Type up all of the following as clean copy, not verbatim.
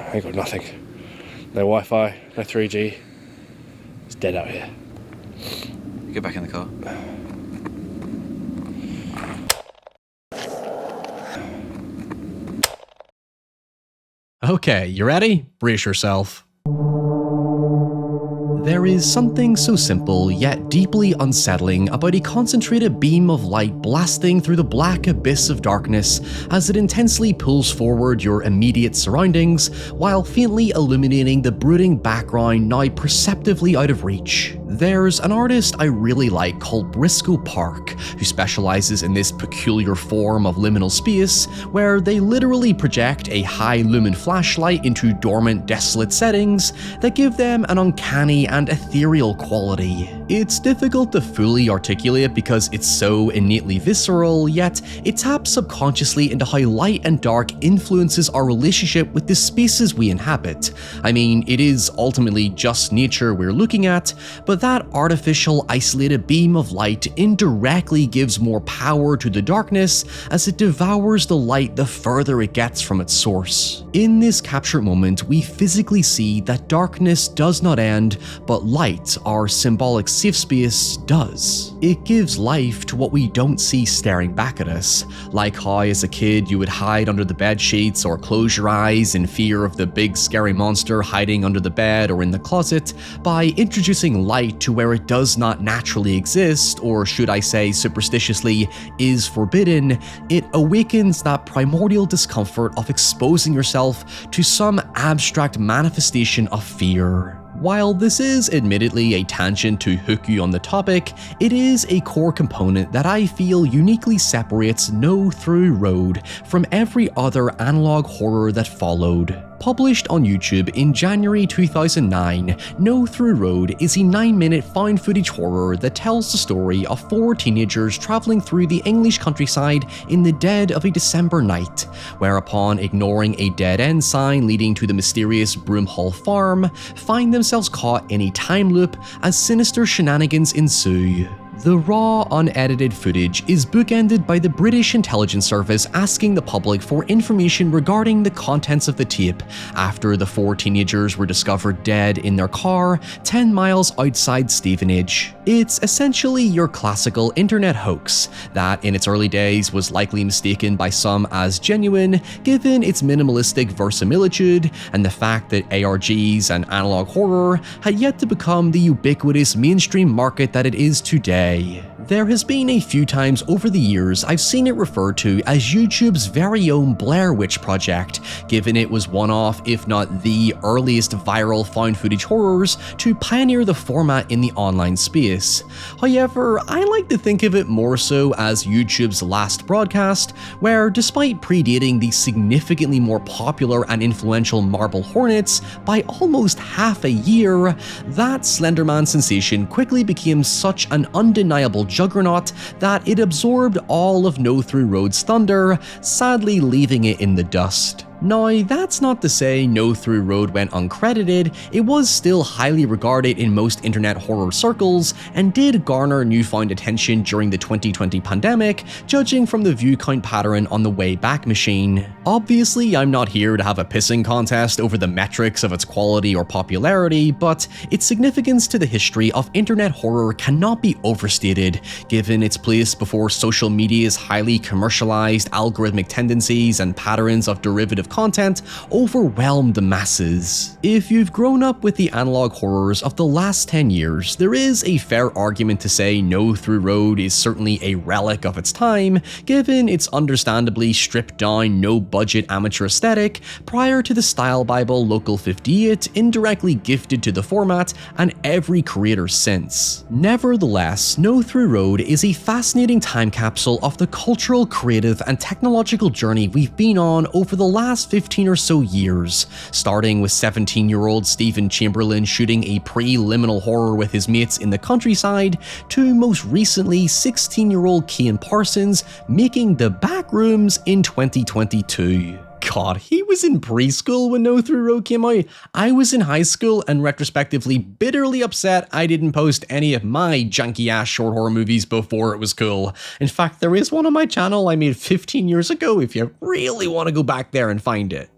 I ain't got nothing. No Wi-Fi, no 3G. It's dead out here. Get back in the car. Okay, you ready? Brace yourself. There is something so simple yet deeply unsettling about a concentrated beam of light blasting through the black abyss of darkness as it intensely pulls forward your immediate surroundings while faintly illuminating the brooding background now perceptibly out of reach. There's an artist I really like called Briscoe Park, who specializes in this peculiar form of liminal space where they literally project a high lumen flashlight into dormant, desolate settings that give them an uncanny and ethereal quality. It's difficult to fully articulate because it's so innately visceral, yet it taps subconsciously into how light and dark influences our relationship with the spaces we inhabit. I mean, it is ultimately just nature we're looking at, but that artificial isolated beam of light indirectly gives more power to the darkness as it devours the light the further it gets from its source. In this captured moment, we physically see that darkness does not end, but light, our symbolic safe space, does. It gives life to what we don't see staring back at us, like how as a kid you would hide under the bed sheets or close your eyes in fear of the big scary monster hiding under the bed or in the closet. By introducing light to where it does not naturally exist, or should I say superstitiously, is forbidden, it awakens that primordial discomfort of exposing yourself to some abstract manifestation of fear. While this is admittedly a tangent to hook you on the topic, it is a core component that I feel uniquely separates No Through Road from every other analog horror that followed. Published on YouTube in January 2009, No Through Road is a 9-minute found footage horror that tells the story of 4 teenagers travelling through the English countryside in the dead of a December night, where upon ignoring a dead-end sign leading to the mysterious Broomhall farm, find themselves caught in a time loop as sinister shenanigans ensue. The raw, unedited footage is bookended by the British intelligence service asking the public for information regarding the contents of the tape after the 4 teenagers were discovered dead in their car 10 miles outside Stevenage. It's essentially your classical internet hoax that in its early days was likely mistaken by some as genuine given its minimalistic verisimilitude and the fact that ARGs and analog horror had yet to become the ubiquitous mainstream market that it is today. There has been a few times over the years I've seen it referred to as YouTube's very own Blair Witch Project, given it was one of, if not the earliest viral found footage horrors to pioneer the format in the online space. However, I like to think of it more so as YouTube's last broadcast, where despite predating the significantly more popular and influential Marble Hornets by almost half a year, that Slenderman sensation quickly became such an undeniable juggernaut that it absorbed all of No Through Road's thunder, sadly leaving it in the dust. Now, that's not to say No Through Road went uncredited. It was still highly regarded in most internet horror circles and did garner newfound attention during the 2020 pandemic, judging from the view count pattern on the Wayback Machine. Obviously, I'm not here to have a pissing contest over the metrics of its quality or popularity, but its significance to the history of internet horror cannot be overstated, given its place before social media's highly commercialized algorithmic tendencies and patterns of derivative content overwhelmed the masses. If you've grown up with the analog horrors of the last 10 years, there is a fair argument to say No Through Road is certainly a relic of its time, given its understandably stripped down, no-budget amateur aesthetic prior to the style bible Local 58 indirectly gifted to the format and every creator since. Nevertheless, No Through Road is a fascinating time capsule of the cultural, creative, and technological journey we've been on over the last 15 or so years, starting with 17-year-old Stephen Chamberlain shooting a pre-liminal horror with his mates in the countryside, to most recently 16-year-old Cian Parsons making The Backrooms in 2022. God, he was in preschool when No Through Road came out. I was in high school and retrospectively bitterly upset I didn't post any of my junky-ass short horror movies before it was cool. In fact, there is one on my channel I made 15 years ago if you really want to go back there and find it.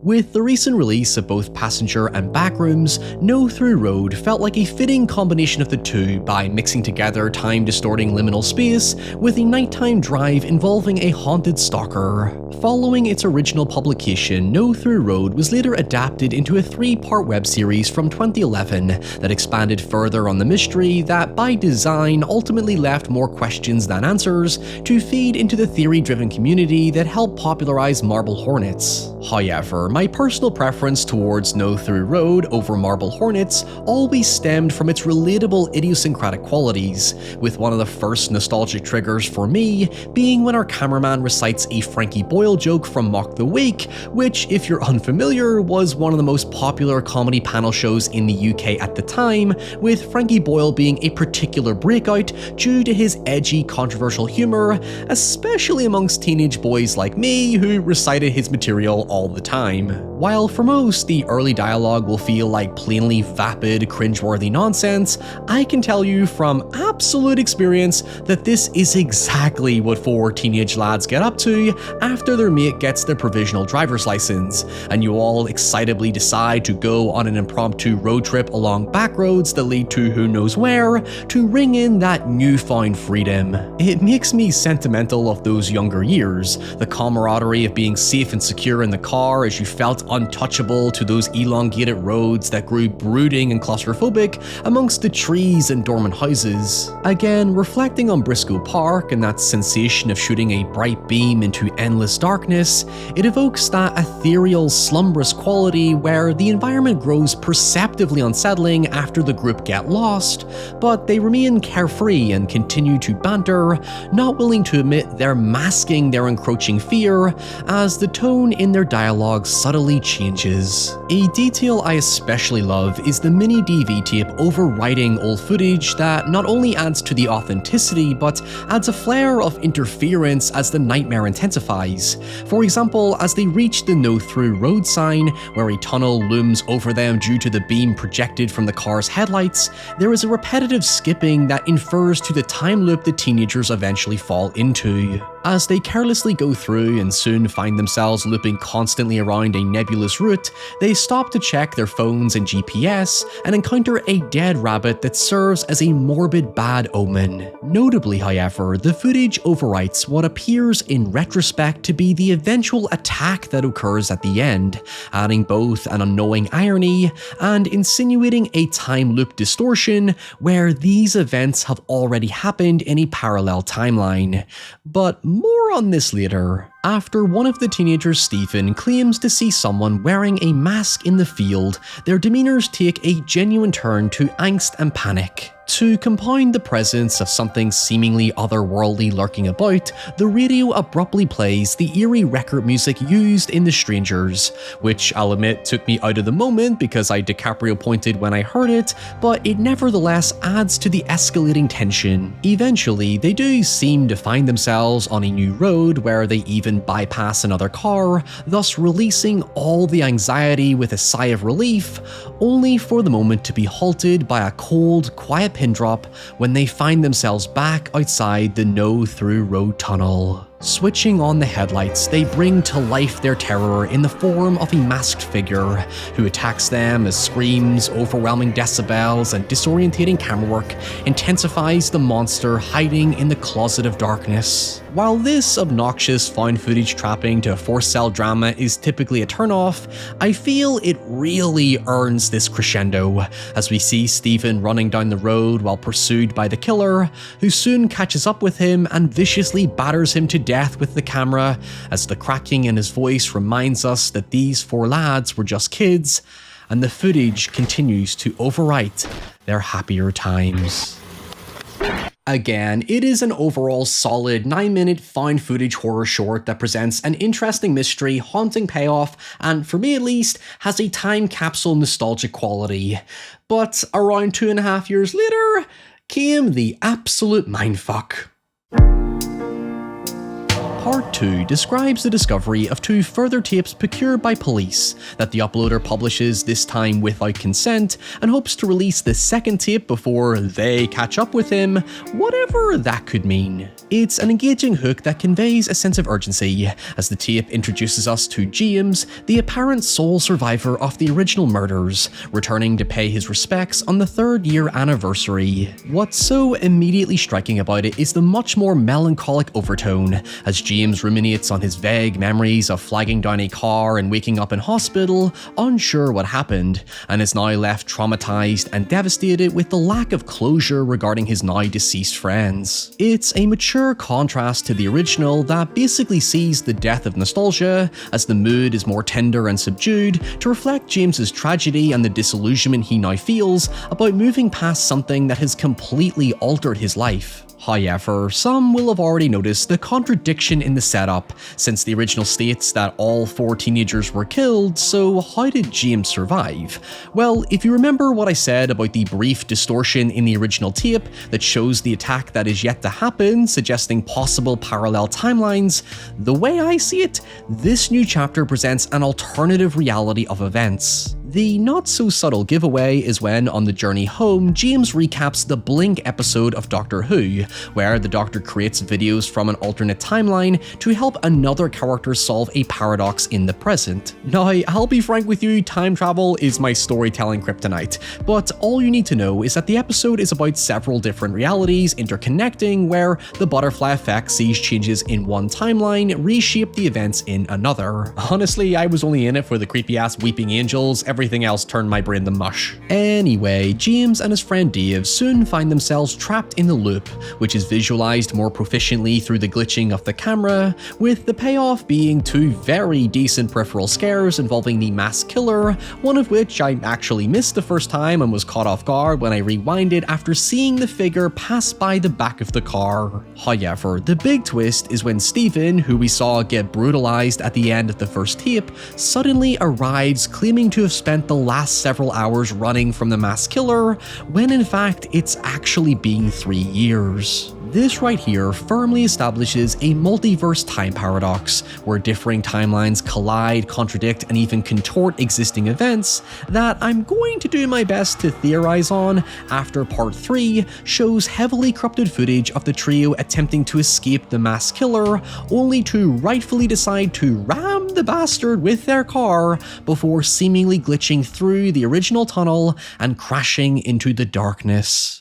With the recent release of both Passenger and Backrooms, No Through Road felt like a fitting combination of the two by mixing together time-distorting liminal space with a nighttime drive involving a haunted stalker. Following its original publication, No Through Road was later adapted into a 3-part web series from 2011 that expanded further on the mystery that, by design, ultimately left more questions than answers to feed into the theory-driven community that helped popularize Marble Hornets. However, my personal preference towards No Through Road over Marble Hornets always stemmed from its relatable idiosyncratic qualities, with one of the first nostalgic triggers for me being when our cameraman recites a Frankie Boyle joke from Mock the Week, which, if you're unfamiliar, was one of the most popular comedy panel shows in the UK at the time, with Frankie Boyle being a particular breakout due to his edgy, controversial humour, especially amongst teenage boys like me who recited his material all the time. While for most, the early dialogue will feel like plainly vapid, cringeworthy nonsense, I can tell you from absolute experience that this is exactly what 4 teenage lads get up to after their mate gets their provisional driver's license, and you all excitably decide to go on an impromptu road trip along back roads that lead to who knows where to ring in that newfound freedom. It makes me sentimental of those younger years, the camaraderie of being safe and secure in the car as you felt untouchable to those elongated roads that grew brooding and claustrophobic amongst the trees and dormant houses. Again, reflecting on Briscoe Park and that sensation of shooting a bright beam into endless darkness, it evokes that ethereal, slumberous quality where the environment grows perceptively unsettling after the group get lost, but they remain carefree and continue to banter, not willing to admit they're masking their encroaching fear as the tone in their dialogue subtly changes. A detail I especially love is the mini DV tape overwriting old footage that not only adds to the authenticity but adds a flare of interference as the nightmare intensifies. For example, as they reach the No Through Road sign, where a tunnel looms over them due to the beam projected from the car's headlights, there is a repetitive skipping that infers to the time loop the teenagers eventually fall into. As they carelessly go through and soon find themselves looping constantly around a nebulous route, they stop to check their phones and GPS and encounter a dead rabbit that serves as a morbid bad omen. Notably, however, the footage overwrites what appears in retrospect to be the eventual attack that occurs at the end, adding both an unknowing irony and insinuating a time loop distortion where these events have already happened in a parallel timeline. But more on this later. After one of the teenagers, Stephen, claims to see someone wearing a mask in the field, their demeanors take a genuine turn to angst and panic. To compound the presence of something seemingly otherworldly lurking about, the radio abruptly plays the eerie record music used in The Strangers, which I'll admit took me out of the moment because I DiCaprio pointed when I heard it, but it nevertheless adds to the escalating tension. Eventually, they do seem to find themselves on a new road where they even bypass another car, thus releasing all the anxiety with a sigh of relief, only for the moment to be halted by a cold, quiet pin drop when they find themselves back outside the No Through Road tunnel. Switching on the headlights, they bring to life their terror in the form of a masked figure who attacks them as screams, overwhelming decibels, and disorientating camera work intensifies the monster hiding in the closet of darkness. While this obnoxious found footage trapping to forced cell drama is typically a turnoff, I feel it really earns this crescendo as we see Stephen running down the road while pursued by the killer, who soon catches up with him and viciously batters him to death with the camera, as the cracking in his voice reminds us that these 4 lads were just kids, and the footage continues to overwrite their happier times. Again, it is an overall solid 9-minute found footage horror short that presents an interesting mystery, haunting payoff, and for me at least, has a time capsule nostalgic quality. But around 2.5 years later, came the absolute mindfuck. Part 2 describes the discovery of 2 further tapes procured by police that the uploader publishes, this time without consent, and hopes to release the second tape before they catch up with him, whatever that could mean. It's an engaging hook that conveys a sense of urgency, as the tape introduces us to James, the apparent sole survivor of the original murders, returning to pay his respects on the 3rd year anniversary. What's so immediately striking about it is the much more melancholic overtone, as James ruminates on his vague memories of flagging down a car and waking up in hospital, unsure what happened, and is now left traumatized and devastated with the lack of closure regarding his now deceased friends. It's a mature contrast to the original that basically sees the death of nostalgia, as the mood is more tender and subdued to reflect James's tragedy and the disillusionment he now feels about moving past something that has completely altered his life. However, some will have already noticed the contradiction in the setup, since the original states that all 4 teenagers were killed, so how did James survive? Well, if you remember what I said about the brief distortion in the original tape that shows the attack that is yet to happen, suggesting possible parallel timelines, the way I see it, this new chapter presents an alternative reality of events. The not-so-subtle giveaway is when, on the journey home, James recaps the Blink episode of Doctor Who, where the Doctor creates videos from an alternate timeline to help another character solve a paradox in the present. Now, I'll be frank with you, time travel is my storytelling kryptonite, but all you need to know is that the episode is about several different realities interconnecting, where the butterfly effect sees changes in one timeline reshape the events in another. Honestly, I was only in it for the creepy-ass weeping angels. Everything else turned my brain to mush. Anyway, James and his friend Dave soon find themselves trapped in the loop, which is visualized more proficiently through the glitching of the camera, with the payoff being 2 very decent peripheral scares involving the mass killer, one of which I actually missed the first time and was caught off guard when I rewinded after seeing the figure pass by the back of the car. However, the big twist is when Stephen, who we saw get brutalized at the end of the first tape, suddenly arrives claiming to have spent the last several hours running from the mass killer, when in fact it's actually been 3 years. This right here firmly establishes a multiverse time paradox, where differing timelines collide, contradict, and even contort existing events that I'm going to do my best to theorize on after part 3 shows heavily corrupted footage of the trio attempting to escape the mass killer, only to rightfully decide to ram the bastard with their car before seemingly glitching through the original tunnel and crashing into the darkness.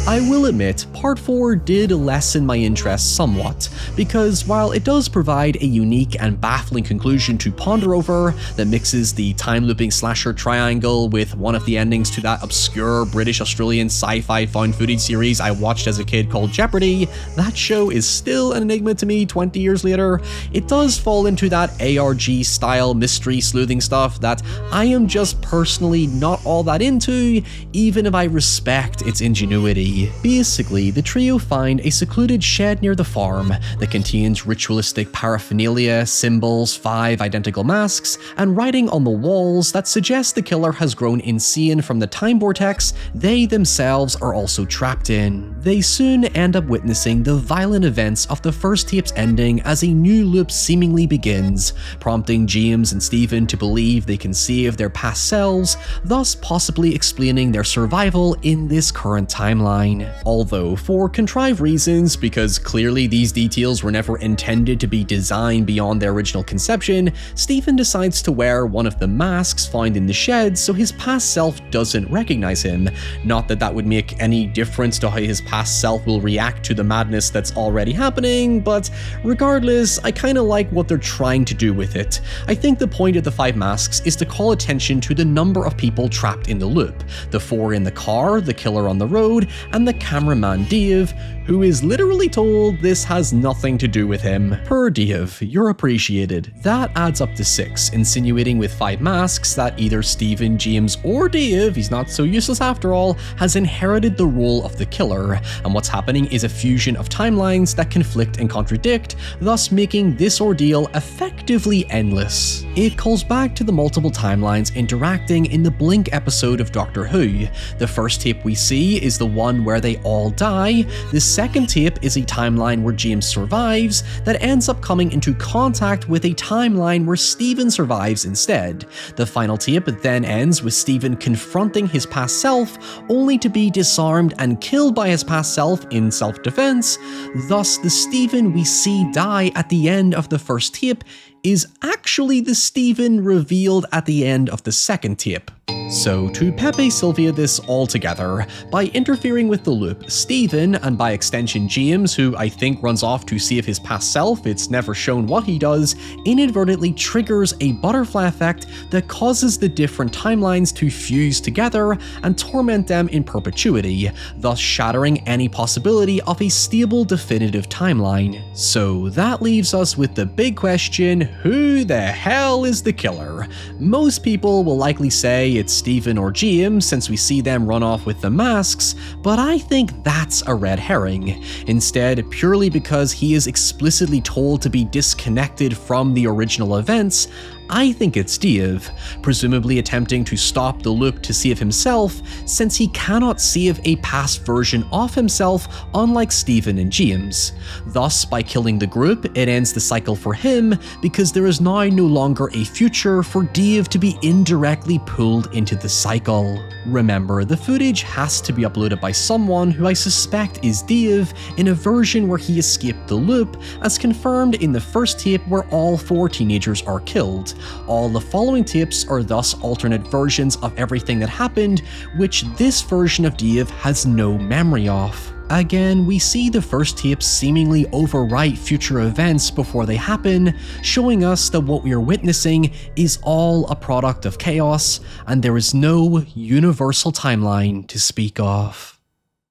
I will admit, part 4 did lessen my interest somewhat, because while it does provide a unique and baffling conclusion to ponder over that mixes the time-looping slasher triangle with one of the endings to that obscure British-Australian sci-fi found footage series I watched as a kid called Jeopardy, that show is still an enigma to me 20 years later. It does fall into that ARG-style mystery sleuthing stuff that I am just personally not all that into, even if I respect its ingenuity. Basically, the trio find a secluded shed near the farm that contains ritualistic paraphernalia, symbols, 5 identical masks, and writing on the walls that suggests the killer has grown insane from the time vortex they themselves are also trapped in. They soon end up witnessing the violent events of the first tape's ending as a new loop seemingly begins, prompting James and Stephen to believe they can save their past selves, thus possibly explaining their survival in this current timeline. Although, for contrived reasons, because clearly these details were never intended to be designed beyond their original conception, Stephen decides to wear one of the masks found in the shed so his past self doesn't recognize him. Not that that would make any difference to how his past self will react to the madness that's already happening, but regardless, I kinda like what they're trying to do with it. I think the point of the 5 masks is to call attention to the number of people trapped in the loop, the 4 in the car, the killer on the road, and the cameraman Dave, who is literally told this has nothing to do with him. Per Dave, you're appreciated. That adds up to 6, insinuating with 5 masks that either Stephen, James, or Dave, he's not so useless after all, has inherited the role of the killer, and what's happening is a fusion of timelines that conflict and contradict, thus making this ordeal effectively endless. It calls back to the multiple timelines interacting in the Blink episode of Doctor Who. The first tape we see is the one where they all die, the second tape is a timeline where James survives that ends up coming into contact with a timeline where Stephen survives instead. The final tape then ends with Stephen confronting his past self, only to be disarmed and killed by his past self in self-defense. Thus, the Stephen we see die at the end of the first tape is actually the Stephen revealed at the end of the second tape. So to Pepe Sylvia this all together, by interfering with the loop, Stephen, and by extension James, who I think runs off to save his past self, it's never shown what he does, inadvertently triggers a butterfly effect that causes the different timelines to fuse together and torment them in perpetuity, thus shattering any possibility of a stable definitive timeline. So that leaves us with the big question, who the hell is the killer? Most people will likely say it's Stephen or James since we see them run off with the masks, but I think that's a red herring. Instead, purely because he is explicitly told to be disconnected from the original events, I think it's Dave, presumably attempting to stop the loop to save himself, since he cannot save a past version of himself unlike Stephen and James. Thus, by killing the group, it ends the cycle for him, because there is now no longer a future for Dave to be indirectly pulled into the cycle. Remember, the footage has to be uploaded by someone who I suspect is Dave in a version where he escaped the loop, as confirmed in the first tape where all 4 teenagers are killed. All the following tapes are thus alternate versions of everything that happened, which this version of Dave has no memory of. Again, we see the first tapes seemingly overwrite future events before they happen, showing us that what we are witnessing is all a product of chaos, and there is no universal timeline to speak of.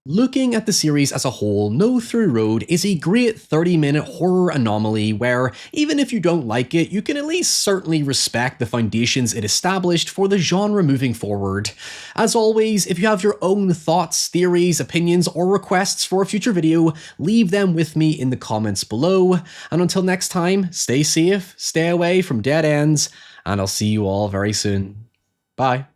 Looking at the series as a whole, No Through Road is a great 30-minute horror anomaly where, even if you don't like it, you can at least certainly respect the foundations it established for the genre moving forward. As always, if you have your own thoughts, theories, opinions, or requests for a future video, leave them with me in the comments below. And until next time, stay safe, stay away from dead ends, and I'll see you all very soon. Bye.